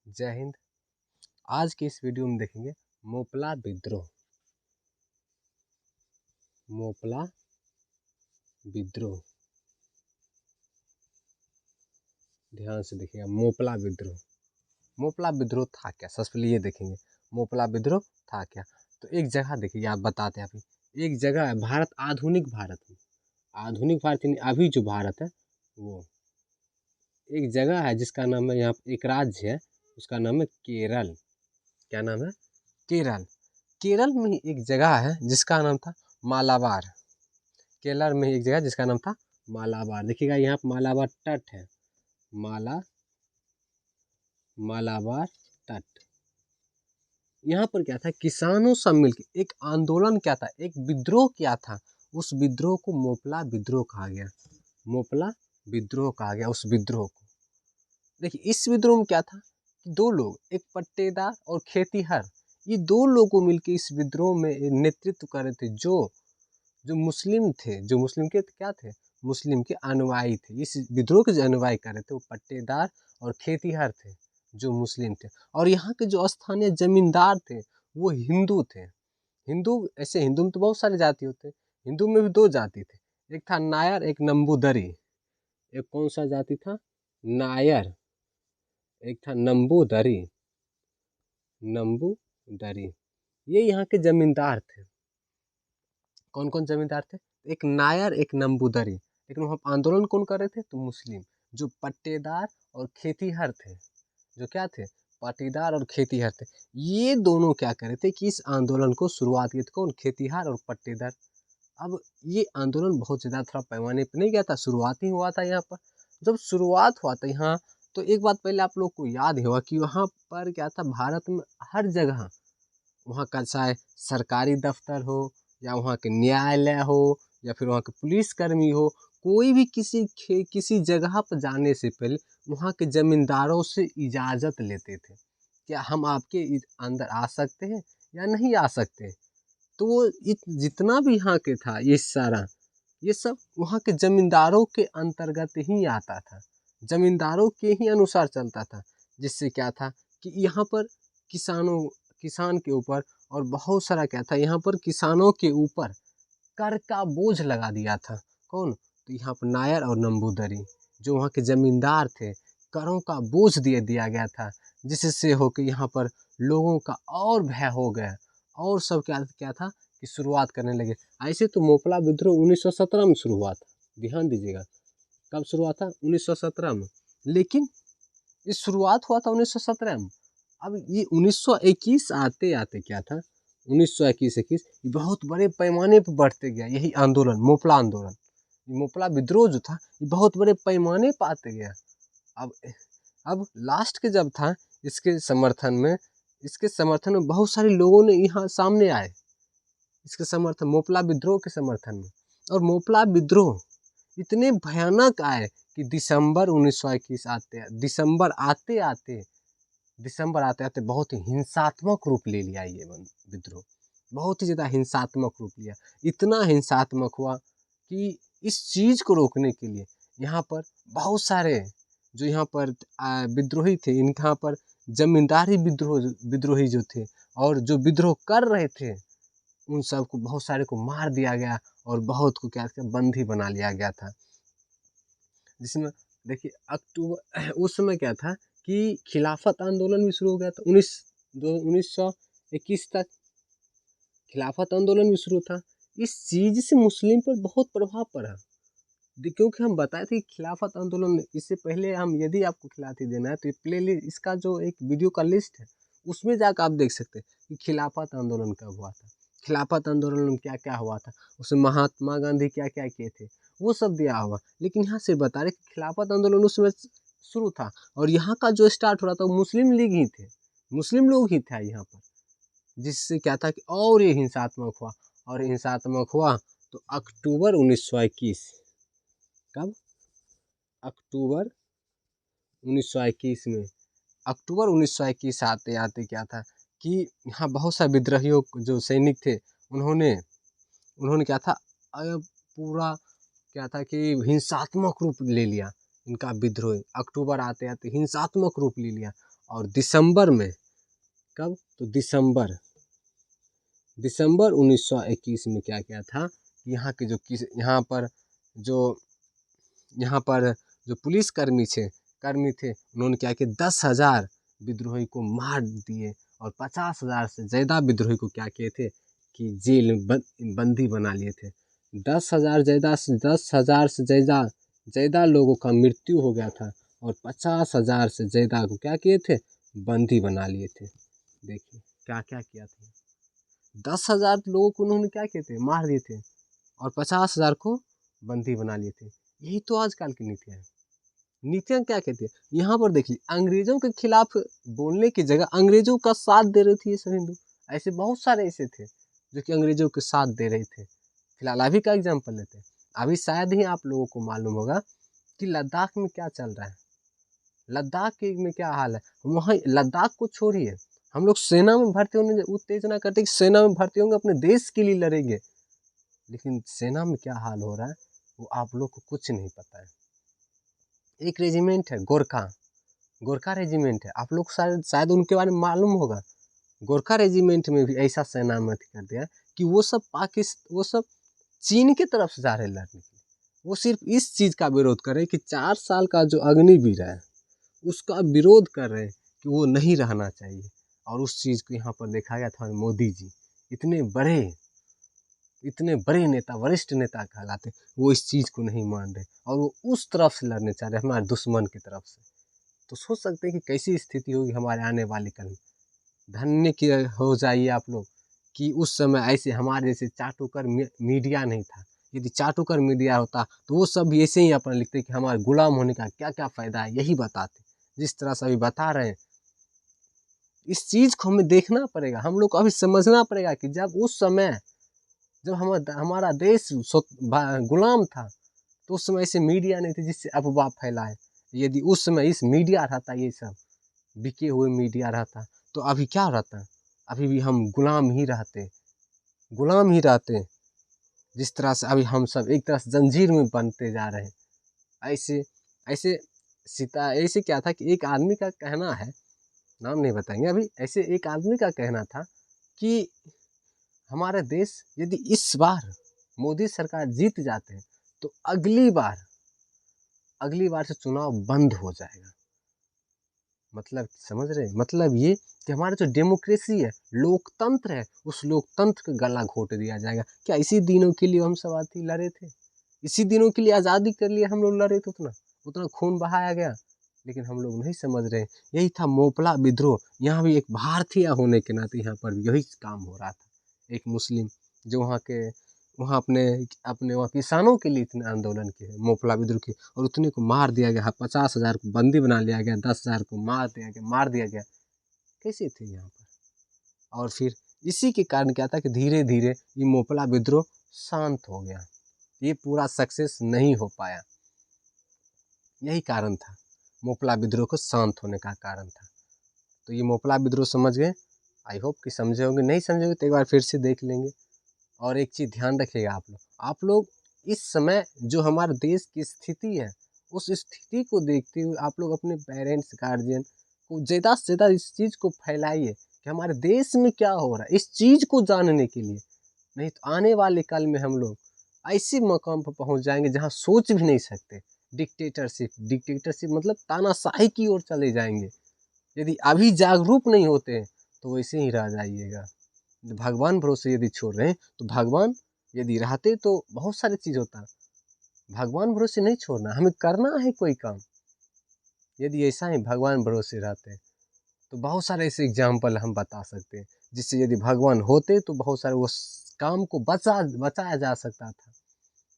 जय हिंद। आज के इस वीडियो में देखेंगे मोपला विद्रोह। मोपला विद्रोह, ध्यान से देखिएगा। मोपला विद्रोह, मोपला विद्रोह था क्या, सबसे पहले ये देखेंगे मोपला विद्रोह था क्या। तो एक जगह देखिए, आप बताते हैं। अभी एक जगह है भारत, आधुनिक भारत में, आधुनिक भारत यानी अभी जो भारत है वो एक जगह है जिसका नाम है, यहाँ एक राज्य है उसका नाम है केरल। क्या नाम है? केरल। केरल में ही एक जगह है जिसका नाम था मालाबार। केरल में ही एक जगह जिसका नाम था मालाबार। देखिएगा यहाँ पर मालाबार तट है, मालाबार तट। यहाँ पर क्या था, किसानों सब मिलकर एक आंदोलन क्या था, एक विद्रोह किया था। उस विद्रोह को मोपला विद्रोह कहा गया। मोपला विद्रोह कहा गया उस विद्रोह को। देखिए इस विद्रोह में क्या था कि दो लोग, एक पट्टेदार और खेतीहर, ये दो लोगों मिलकर इस विद्रोह में नेतृत्व कर रहे थे। जो जो मुस्लिम थे, जो मुस्लिम के क्या थे, मुस्लिम के अनुयायी थे। इस विद्रोह के जो अनुयायी कर रहे थे वो पट्टेदार और खेतीहर थे जो मुस्लिम थे। और यहाँ के जो स्थानीय जमींदार थे वो हिंदू थे। हिंदू, ऐसे हिंदू में तो बहुत सारे जाति होते हैं, हिंदू में भी दो जाति थे, एक था नायर, एक नंबूदरी। एक कौन सा जाति था? नायर। एक था नंबूदरी। नंबूदरी, ये यहाँ के जमींदार थे। कौन कौन जमींदार थे? एक नायर, एक नंबूदरी। लेकिन वहाँ आंदोलन कौन कर रहे थे? तो मुस्लिम। जो पट्टेदार और खेतीहर थे, जो क्या थे, पाटीदार और खेतीहर थे। ये दोनों क्या कर रहे थे कि इस आंदोलन को शुरुआत की थी। कौन? खेतीहर और पट्टेदार। अब ये आंदोलन बहुत ज़्यादा थोड़ा पैमाने पर नहीं गया था, शुरुआत ही हुआ था यहाँ पर। जब शुरुआत हुआ था यहाँ, तो एक बात पहले आप लोग को याद होगा कि वहाँ पर क्या था, भारत में हर जगह, वहाँ का चाहे सरकारी दफ्तर हो या वहाँ के न्यायालय हो या फिर वहाँ के पुलिसकर्मी हो, कोई भी किसी जगह पर जाने से पहले वहाँ के जमींदारों से इजाज़त लेते थे। क्या हम आपके अंदर आ सकते हैं या नहीं आ सकते? तो वो जितना भी यहाँ के था, ये सारा, ये सब वहाँ के जमींदारों के अंतर्गत ही आता था, जमींदारों के ही अनुसार चलता था। जिससे क्या था कि यहाँ पर किसान के ऊपर और बहुत सारा क्या था, यहाँ पर किसानों के ऊपर कर का बोझ लगा दिया था। कौन? तो यहाँ पर नायर और नंबूदरी, जो वहाँ के जमींदार थे, करों का बोझ दिया गया था। जिससे हो कि यहाँ पर लोगों का और भय हो गया, और सब क्या क्या था कि शुरुआत करने लगे। ऐसे तो मोपला विद्रोह 1917 में शुरू हुआ था, ध्यान दीजिएगा। कब शुरू हुआ था? 1917 में। लेकिन इस शुरुआत हुआ था 1917 में। अब ये 1921 आते आते क्या था, 1921 बहुत बड़े पैमाने पर बढ़ते गया यही आंदोलन, मोपला आंदोलन। मोपला विद्रोह जो था ये बहुत बड़े पैमाने पर आते गया। अब लास्ट के जब था, इसके समर्थन में बहुत सारे लोगों ने यहाँ सामने आए, इसके समर्थन, मोपला विद्रोह के समर्थन में। और मोपला विद्रोह इतने भयानक आए कि दिसंबर आते आते बहुत ही हिंसात्मक रूप ले लिया ये विद्रोह। बहुत ही ज़्यादा हिंसात्मक रूप लिया। इतना हिंसात्मक हुआ कि इस चीज़ को रोकने के लिए यहाँ पर बहुत सारे जो यहाँ पर विद्रोही थे, इनके यहाँ पर जमींदारी विद्रोही जो थे और जो विद्रोह कर रहे थे, उन सब को, बहुत सारे को मार दिया गया और बहुत को क्या बंदी बना लिया गया था। जिसमें देखिए अक्टूबर उस समय क्या था कि खिलाफत आंदोलन भी शुरू हो गया था। 1921 तक खिलाफत आंदोलन भी शुरू था। इस चीज़ से मुस्लिम पर बहुत प्रभाव पड़ा, क्योंकि हम बताए थे कि खिलाफत आंदोलन, इससे पहले हम, यदि आपको खिलाफती देना है तो ये प्ले लिस्ट, इसका जो एक वीडियो का लिस्ट है उसमें जाकर आप देख सकते हैं कि खिलाफत आंदोलन कब हुआ था, खिलाफत आंदोलन में क्या क्या हुआ था, उसमें महात्मा गांधी क्या क्या किए थे, वो सब दिया हुआ। लेकिन यहाँ से बता रहे कि खिलाफत आंदोलन उसमें शुरू था और यहाँ का जो स्टार्ट हो रहा था वो मुस्लिम लीग ही थे, मुस्लिम लोग ही थे यहाँ पर। जिससे क्या था कि और ये हिंसात्मक हुआ, और हिंसात्मक हुआ तो अक्टूबर 1921, कब? अक्टूबर 1921 में, अक्टूबर 1921 आते आते क्या था कि यहाँ बहुत सारे विद्रोहियों जो सैनिक थे, उन्होंने क्या था, पूरा क्या था कि हिंसात्मक रूप ले लिया इनका विद्रोह। अक्टूबर आते आते हिंसात्मक रूप ले लिया और दिसंबर में, कब, तो दिसंबर 1921 में क्या किया था, यहाँ के जो यहाँ पर जो पुलिस कर्मी थे उन्होंने क्या किया, 10,000 विद्रोही को मार दिए और 50,000 से ज़्यादा विद्रोही को क्या किए थे कि जेल में बंदी बना लिए थे। 10,000 से ज़्यादा लोगों का मृत्यु हो गया था और 50,000 से ज़्यादा को क्या किए थे, बंदी बना लिए थे। देखिए क्या क्या किया था, 10,000 लोगों को उन्होंने क्या किए थे, मार दिए थे और 50,000 को बंदी बना लिए थे। यही तो आजकल की नीतियाँ हैं। नीतियाँ क्या कहती है, यहाँ पर देखिए अंग्रेजों के खिलाफ बोलने की जगह अंग्रेजों का साथ दे रहे थे ये सब हिंदू। ऐसे बहुत सारे ऐसे थे जो कि अंग्रेजों के साथ दे रहे थे। फिलहाल अभी का एग्जाम्पल लेते हैं। अभी शायद ही आप लोगों को मालूम होगा कि लद्दाख में क्या चल रहा है, लद्दाख में क्या हाल है। वहाँ लद्दाख को छोड़िए, हम लोग सेना में भर्ती होने उत्तेजना करते कि सेना में भर्ती होंगे, अपने देश के लिए लड़ेंगे, लेकिन सेना में क्या हाल हो रहा है वो आप लोग को कुछ नहीं पता है। एक रेजिमेंट है गोरखा रेजिमेंट है, आप लोग शायद उनके बारे में मालूम होगा। गोरखा रेजिमेंट में भी ऐसा सेना में कर दिया कि वो सब चीन के तरफ से जा रहे लड़ने के लिए। वो सिर्फ इस चीज़ का विरोध कर रहे कि 4 साल का जो अग्निवीर है उसका विरोध कर रहे हैं कि वो नहीं रहना चाहिए। और उस चीज़ को यहाँ पर देखा गया था। मोदी जी इतने बड़े नेता, वरिष्ठ नेता कहलाते, वो इस चीज़ को नहीं मान रहे और वो उस तरफ से लड़ने चाह रहे, हमारे दुश्मन की तरफ से। तो सोच सकते हैं कि कैसी स्थिति होगी हमारे आने वाले कल में। धन्य की हो जाइए आप लोग कि उस समय ऐसे हमारे जैसे चाटुकर मीडिया नहीं था। यदि चाटुकर मीडिया होता तो वो सब ऐसे ही अपना लिखते कि हमारे गुलाम होने का क्या क्या फ़ायदा है, यही बताते। जिस तरह से अभी बता रहे हैं, इस चीज़ को हमें देखना पड़ेगा, हम लोग को अभी समझना पड़ेगा कि जब उस समय जब हमारा देश गुलाम था तो उस समय ऐसे मीडिया नहीं थे जिससे अफवाह फैलाए। यदि उस समय इस मीडिया रहता, ये सब बिके हुए मीडिया रहता, तो अभी क्या रहता, अभी भी हम गुलाम ही रहते। जिस तरह से अभी हम सब एक तरह से जंजीर में बनते जा रहे हैं। ऐसे ऐसे क्या था कि एक आदमी का कहना है, नाम नहीं बताएंगे अभी, ऐसे एक आदमी का कहना था कि हमारा देश यदि इस बार मोदी सरकार जीत जाते हैं तो अगली बार से चुनाव बंद हो जाएगा। मतलब समझ रहे हैं, मतलब ये कि हमारा जो डेमोक्रेसी है, लोकतंत्र है, उस लोकतंत्र का गला घोट दिया जाएगा। क्या इसी दिनों के लिए हम सब आती लड़े थे, इसी दिनों के लिए आज़ादी के लिए हम लोग लड़े थे, उतना खून बहाया गया, लेकिन हम लोग नहीं समझ रहे। यही था मोपला विद्रोह। यहाँ भी एक भारतीय होने के नाते यहाँ पर यही काम हो रहा था। एक मुस्लिम जो वहाँ अपने वहाँ किसानों के लिए इतने आंदोलन किए, मोपला विद्रोह की, और उतने को मार दिया गया, 50,000 को बंदी बना लिया गया, 10,000 को मार दिया गया। कैसे थे यहाँ पर। और फिर इसी के कारण क्या था कि धीरे धीरे ये मोपला विद्रोह शांत हो गया, ये पूरा सक्सेस नहीं हो पाया। यही कारण था, मोपला विद्रोह को शांत होने का कारण था। तो ये मोपला विद्रोह समझ गए, आई होप कि समझे होंगे, नहीं समझे होंगे तो एक बार फिर से देख लेंगे। और एक चीज़ ध्यान रखिएगा आप लोग इस समय जो हमारे देश की स्थिति है, उस स्थिति को देखते हुए आप लोग अपने पेरेंट्स, गार्जियन को ज़्यादा से ज़्यादा इस चीज़ को फैलाइए कि हमारे देश में क्या हो रहा है, इस चीज़ को जानने के लिए। नहीं तो आने वाले कल में हम लोग ऐसे मकाम पर पहुंच जाएंगे जहां सोच भी नहीं सकते। डिक्टेटरशिप मतलब तानाशाही की ओर चले जाएंगे। यदि अभी जागरूक नहीं होते तो वैसे ही रह जाइएगा। भगवान भरोसे यदि छोड़ रहे हैं तो भगवान यदि रहते तो बहुत सारी चीज़ होता। भगवान भरोसे नहीं छोड़ना, हमें करना है कोई काम। यदि ऐसा ही भगवान भरोसे रहते तो बहुत सारे ऐसे एग्जाम्पल हम बता सकते हैं जिससे यदि भगवान होते तो बहुत सारे उस काम को बचाया जा सकता था।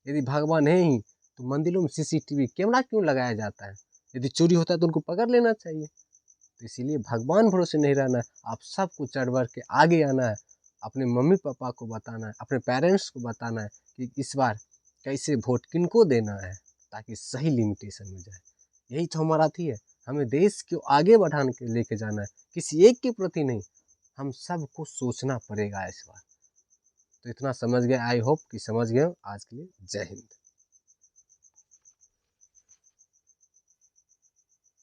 यदि भगवान है ही तो मंदिरों में सीसीटीवी कैमरा क्यों लगाया जाता है। यदि चोरी होता है तो उनको पकड़ लेना चाहिए। तो इसीलिए भगवान भरोसे नहीं रहना है, आप सबको चढ़ बढ़ के आगे आना है। अपने मम्मी पापा को बताना है, अपने पेरेंट्स को बताना है कि इस बार कैसे वोट किनको देना है ताकि सही लिमिटेशन में जाए। यही तो हमारा थी है, हमें देश को आगे बढ़ाने के लेके जाना है, किसी एक के प्रति नहीं, हम सबको सोचना पड़ेगा इस बार। तो इतना समझ गए, आई होप कि समझ गए। आज के लिए जय हिंद।